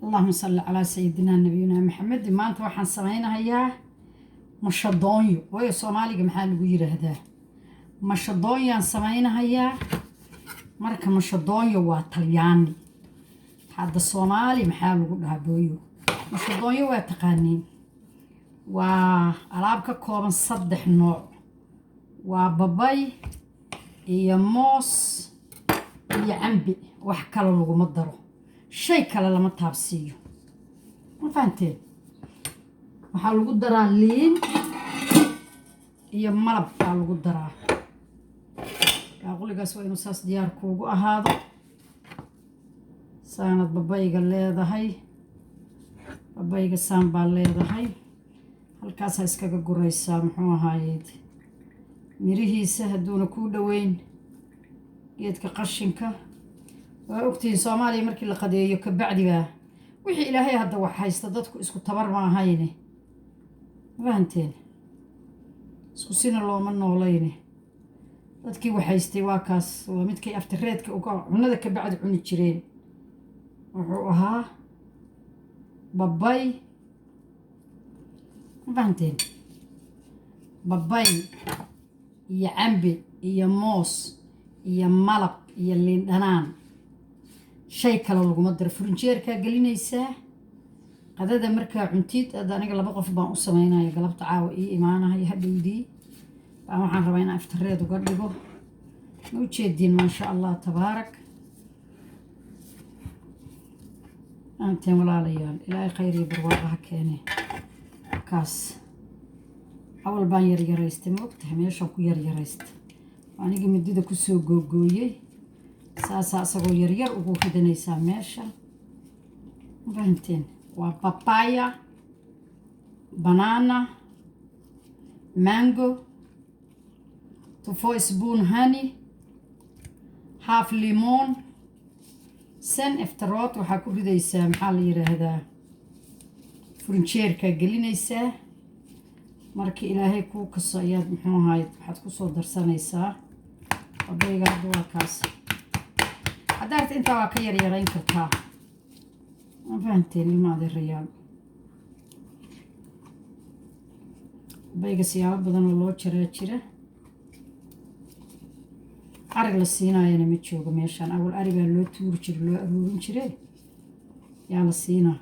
اللهم صل على سيدنا نبينا محمد. maanta waxaan samaynayaa mashadoonyo way Soomaaliga maxaa lagu yiraahdaa mashadoonyaan samaynayaa marka mashadoonyo waa Talyaani hadda Soomaali maxaa lagu dhahaa booyo mashadoonyo waa taqaaniin waa alaab ka kooban 3 nooc waa babay iyo moos iyo cambe wax kale lagu ma daro shay kale lama taabsiyo ma fahanteen waxa lagu daraa liin iyo malab baa lagu daraa qoligaas waa inuu saas diyaar kuugu ahaado saanad babayga leedahay babayga saan baa leedahay halkaas iskaga guraysaa muxuu ahaayay mirihiisa haduuna ku dhaweyn geedka qashinka waa ogtiin Soomaaliya markii la qadeeyo ka bacdiba wixii Ilaahay hadda wax haysta dadku isku tabar ma ahayne fahanteen isku sina looma noolayne dadkii wax haystay waa kaas waa midkii aftireedka uga cunada ka bacdi cuni jireen wuxuu ahaa babay fahanteen babay iyo cambe iyo moos iyo malab iyo liin dhanaan shay kale lagu ma daro furniture-ka gelinaysaa qadada markaa cuntid aniga 2 qof baan u sameeyay galabta caawa ii imaanahay hadhowdii baan waxaan rabaa in aftareed uga dhigo ma ujeedin ma sha Allah tabaarak anteen walaalayaan ilaahay khayr iyo barwaaqo ha keenay kaas awal baan yaraystay ma ogtahay meeshaan ku yaraystay aniga midida ku soo googooyay saasa asagoo yar ugu ridanaysaa meesha fahanteen waa papaya banana mango 2 spoon honey half lemon sen afterot waxaa ku ridaysaa maxaa la yiraahdaa furniture-ka gelinaysaa markii Ilaahay ku kaso ayaad muxuu ahayd waxaad ku soo darsanaysaa babayga waa kaas hadaad inta waa ka yareyn kartaa ma fahanteen ilmaade riyaal babayga siyaabo badan oo loo jira arig la siinaayana ma joogo meeshaan awal ariga loo tuuri jiray loo aruurin jiray yaa la siinaa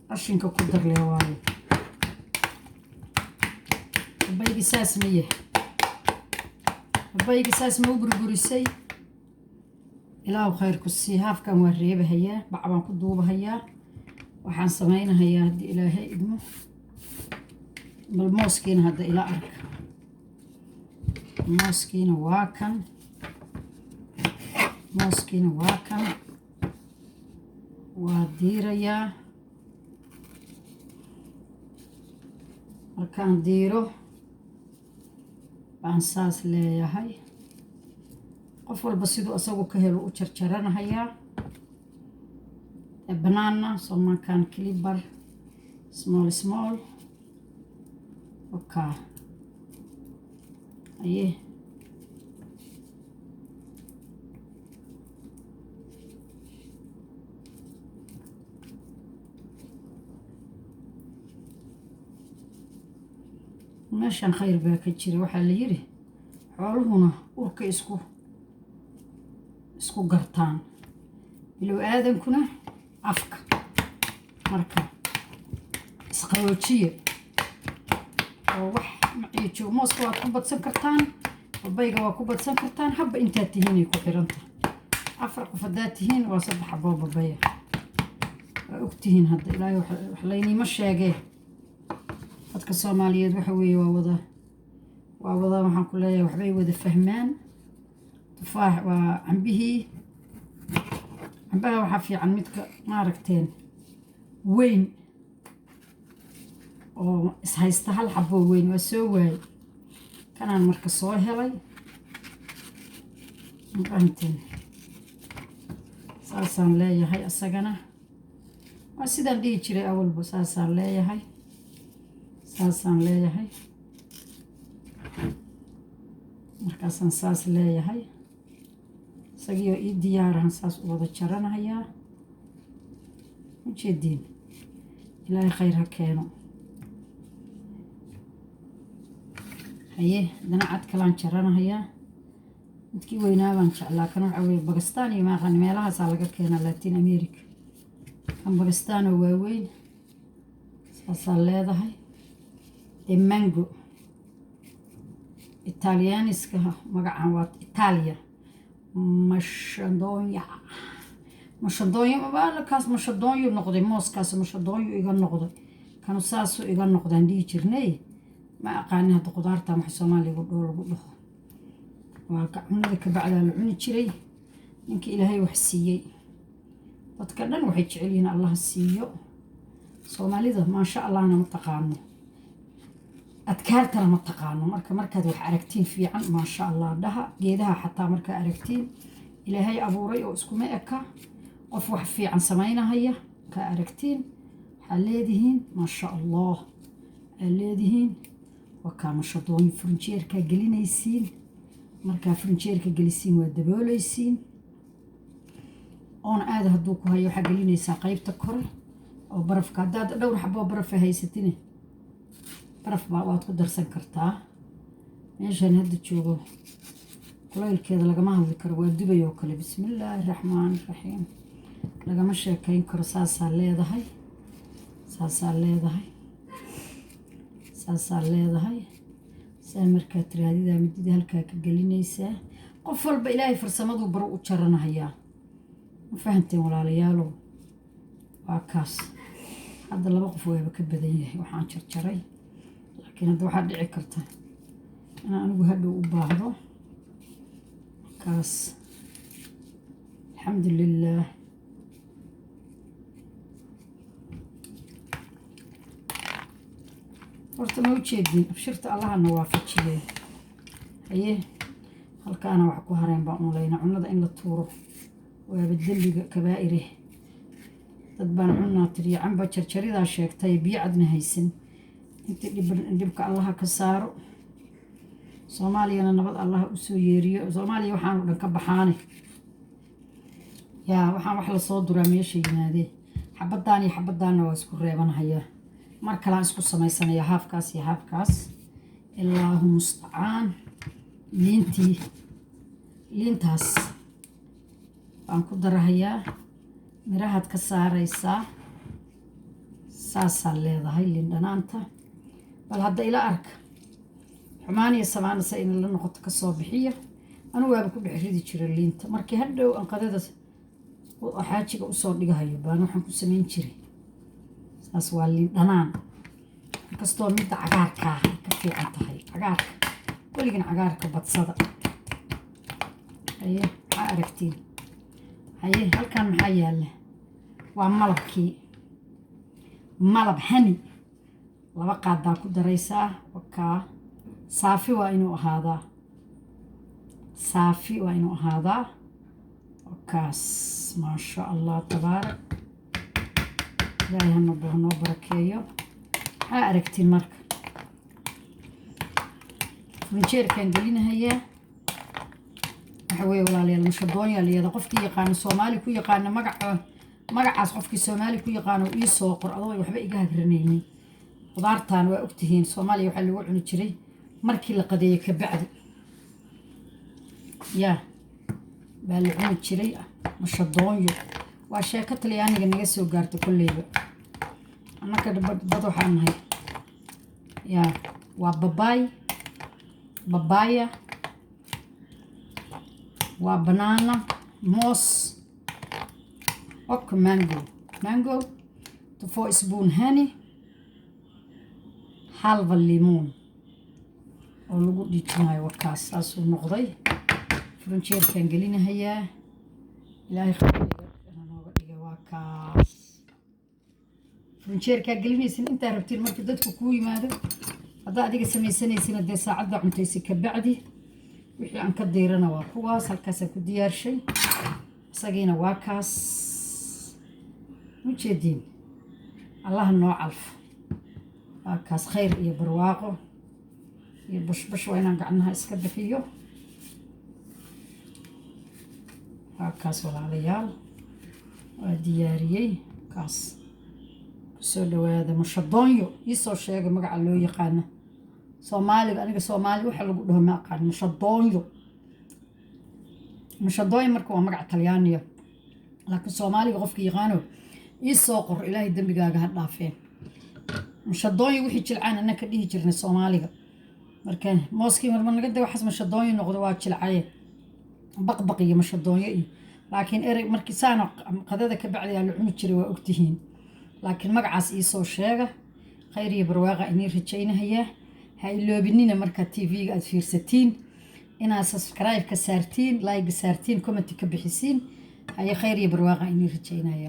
qashinka ku dar leeyahay babayga saas ma yahay babayga saas ma u burburisay ilaahu khayr ku sii haafkan waa reebahayaa bacbaan ku duubahayaa waxaan samaynayaa hadii Ilaahay idmo bal mooskiina hadda ila arka mooskiina waa kan waa diirayaa markaan diiro baan saas leeyahay qof walba sidoo asagu ka helo u jarjaranayaa banana somakan clipper small okay aye meeshan khayr baa ka jira waxa la yiri xooluhuna urka isku gartaan bilow aadankuna afka marka isqayoojiye oo wax maciijo mooska waa ku badsan kartaan babayga waa ku badsan kartaan habba inta tihiin ku xiranta 4 qof hadaa tihiin waa 3 xabo babaya waa ogtihiin hadda Ilaahay wax laynima sheegay dadka Soomaaliyeed waxa weeye waa wada waxaan ku leeyahay waxbay wada fahmaan tufaax waa cambaha waxa fiican midka ma aragteen weyn oo ishaysta hal xabo weyn waa soo waay kanaan marka soo helay anteen saasaan leeyahay asagana waa sidaan dhigi jiray awalba saasaan leeyahay markaasaan saas leeyahay isagoo ii diyaarahan saas u wada jaranayaa ujeediin ilaahay khayr ha keeno haye haddana cad kalaan jaranahayaa midkii weynaa baan jeclaa kan waxaa weeye Bakistan iyo maaqan meelahaasaa laga keenaa Latin America kan Bakistan oo waaweyn saasaa leedahay mango Italianiska magacan waa Italia mashadonya maalkaas mashadonyo noqday mooskaas mashadonyo iga noqday kanu saasoo iga noqdaan dhihi jirnay ma aqaanin hadda qudaarta wax Soomaaliga dhoo lagu dhaho waa ka cunada ka bacda la cuni jiray ninkii ilaahay wax siiyay dadka dhan waxay jecel yihiin Allah siiyo Soomaalida ma sha Allah ma taqaano adkaartana ma taqaano markaad wax aragtiin fiican ma sha Allah dhaha geedaha xataa marka aragtiin ilaahay abuuray oo isku meeka qof wax fiican sameynahaya ka aragtiin xaleedihiin ma sha Allah leedihiin wakaa mashadooyin furnijeerka gelinaysiin marka furnijeerka gelisiin waa daboolaysiin oon aad hadduu ku hayo waxa gelinaysaa qaybta kore oo barafka haddaad dhowr xabo baraf haysatin baraf baa waad ku darsan kartaa meeshan hadda joogo kulaylkeeda lagama hadli karo waa dubay oo kale bismillaahi raxmaani raxiim lagama sheekayn karo saasaa leedahay saan markaa tiraadida midida halkaa ka gelinaysaa qof walba ilaahay farsamadu baro u jaranahayaa ma fahanteen walaalayaalow waa kaas hadda laba qof waaba ka badan yahay waxaan jarjaray laakiin hadda waxaa dhici karta inaan anigu hadhow u baahdo kaas alxamdulillaah horta ma ujeedin abshirta allahana waafajiyey haye halkaana wax ku hareen baan ulayna cunada in la tuuro waaba dembiga kabaa'ire dad baan cunaa tiriya canba jarjaridaa sheegtay biyo cadna haysan inta dhibka allaha ka saaro Soomaaliyana nabad allaha u soo yeeriyo Soomaaliya waxaan dhan ka baxaane yaa waxaan wax la soo duraa meesha yimaadeen xabadaan iyo xabadaanna waa isku reebanahayaa mar kale aan isku samaysanaya haafkaas iyo haafkaas ilaahu mustacaan liintaas baan ku darahayaa mirahaad ka saaraysaa saasaa leedahay liin dhanaanta bal hadda ila arka xumaan iyo samaan sa in la noqoto ka soo bixiyo anigu waaba ku dhex ridi jiray liinta markii hadhow aan qadada xaajiga u soo dhigahayo baan waxaan ku samayn jiray saas waa liin dhanaan kastoo midda cagaarka ay ka fiican tahay cagaarka weligan cagaarka badsada haye maxaa aragtiin haye halkan maxaa yaalla waa malab hani laba qaad baa ku daraysaa wakaa saafi waa inuu ahaadaa wakaas maasha Allah tabaarak ilaahay hanoo barakeeyo maxaa aragtiin marka furnijeerkaan gelinahayaa waxa weeye walaalayaal mashadoonya liyada qofkii yaqaano Soomaali ku yaqaano magacaas qofkii Soomaali ku yaqaano ii soo qor adoo waxba iga hagranaynin qudaartan waa ogtihiin Soomaaliya waxa lagu cuni jiray markii la qadeeyo ka bacdi yaa baa la cuni jiray mashadoonya waa sheeko Talyaaniga naga soo gaarto kulleyba annaka dad waxaan nahay yaa waa babaya waa banana moos ok mango 4 spoon honey halva limon oo lagu dhijinayo wakaas saasuu noqday furnijeerkaan gelinahayaa ilaahay khayriga nooga dhiga waa kaas furnijeerkaa gelinaysin intaa rabtiin marka dadku kuu yimaado haddaa adiga samaysanaysin dee saacadda cuntaysi ka bacdi wixii aan ka diirana waa kuwaas halkaasaan ku diyaarshay isagiina waa kaas ujeediin allaha noo calfo waa kaas khayr iyo barwaaqo iyo bushbush waa inaan gacnaha iska bixiyo waa kaas walaalayaal waa diyaariyey kaas kusoo dhawaada mushadonyo iisoo sheega magaca loo yaqaana soomaaliga aniga soomaali waxa lagu dhaho ma aqaan mushadonyo marka waa magac talyaaniya laakiin soomaaliga qofka yaqaano iisoo qor ilaahay dembigaaga ha dhaafeen mushadonyo wixii jilcaan anaka dhihi jirnay soomaaliga marka mooskii marmar naga day waxaas mushadonyo noqdo waa jilcaye baqbaq iyo mushadonyo iyo laakiin erey markii saana qadada ka bacday la cuni jiray waa ogtihiin laakiin magacaas iisoo sheega khayr iyo barwaaqa inii rajaynayaa ha iloobinina marka TV-ga aad fiirsatiin inaad subscribe ka saartiin like saartiin comment ka bixisiin hay khayr iyo barwaaqa inii rajaynaya